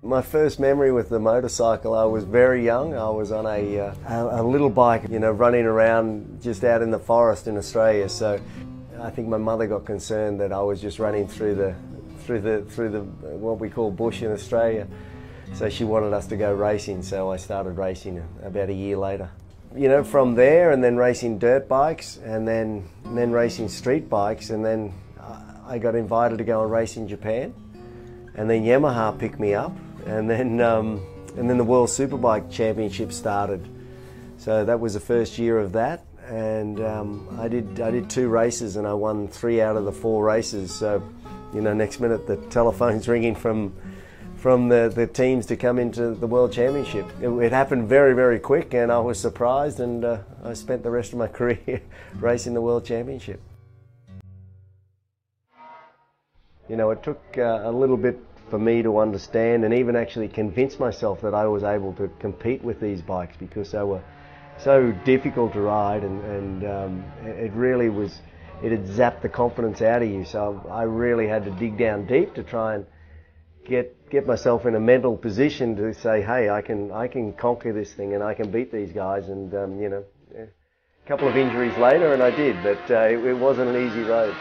My first memory with the motorcycle, I was very young. I was on a little bike, running around just out in the forest in Australia. So I think my mother got concerned that I was just running through the what we call bush in Australia. So she wanted us to go racing. So I started racing about a year later. From there, and then racing dirt bikes, and then racing street bikes, and then I got invited to go and race in Japan, and then Yamaha picked me up. And then the World Superbike Championship started. So that was the first year of that, and I did 2 races, and I won 3 out of the 4 races. So, next minute the telephone's ringing from the teams to come into the World Championship. It happened very, very quick, and I was surprised, and I spent the rest of my career racing the World Championship. It took a little bit for me to understand and even actually convince myself that I was able to compete with these bikes, because they were so difficult to ride, and it really was, it had zapped the confidence out of you. So I really had to dig down deep to try and get myself in a mental position to say, hey, I can conquer this thing and I can beat these guys. And a couple of injuries later, and I did, but it wasn't an easy road.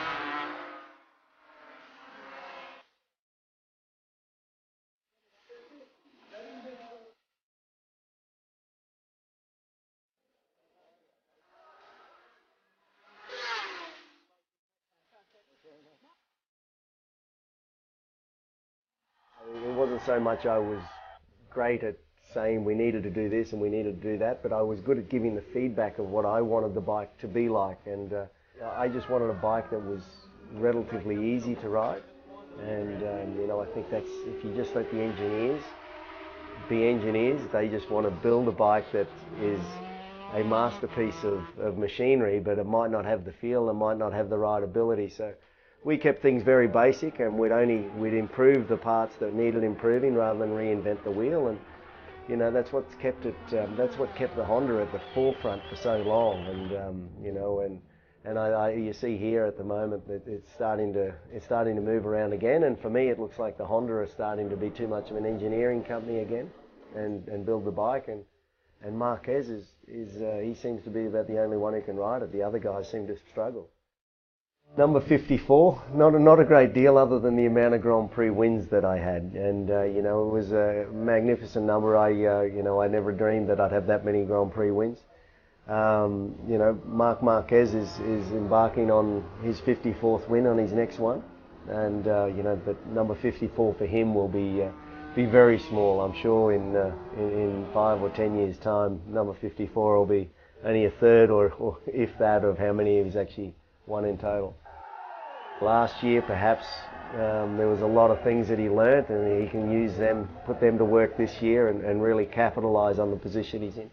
It wasn't so much I was great at saying we needed to do this and we needed to do that, but I was good at giving the feedback of what I wanted the bike to be like. And I just wanted a bike that was relatively easy to ride. And I think that's, if you just let the engineers be engineers, they just want to build a bike that is a masterpiece of machinery, but it might not have the feel, it might not have the rideability. So we kept things very basic, and we'd improve the parts that needed improving rather than reinvent the wheel. And that's what's kept it. That's what kept the Honda at the forefront for so long. And you see here at the moment that it's starting to move around again. And for me, it looks like the Honda is starting to be too much of an engineering company again, and build the bike. And Marquez he seems to be about the only one who can ride it. The other guys seem to struggle. Number 54, not a great deal other than the amount of Grand Prix wins that I had, and it was a magnificent number. I never dreamed that I'd have that many Grand Prix wins. Marc Marquez is embarking on his 54th win on his next one, and but number 54 for him will be very small. I'm sure in 5 or 10 years' time, number 54 will be only a third, or if that, of how many he's actually won in total. Last year, perhaps, there was a lot of things that he learnt, and he can use them, put them to work this year, and really capitalise on the position he's in.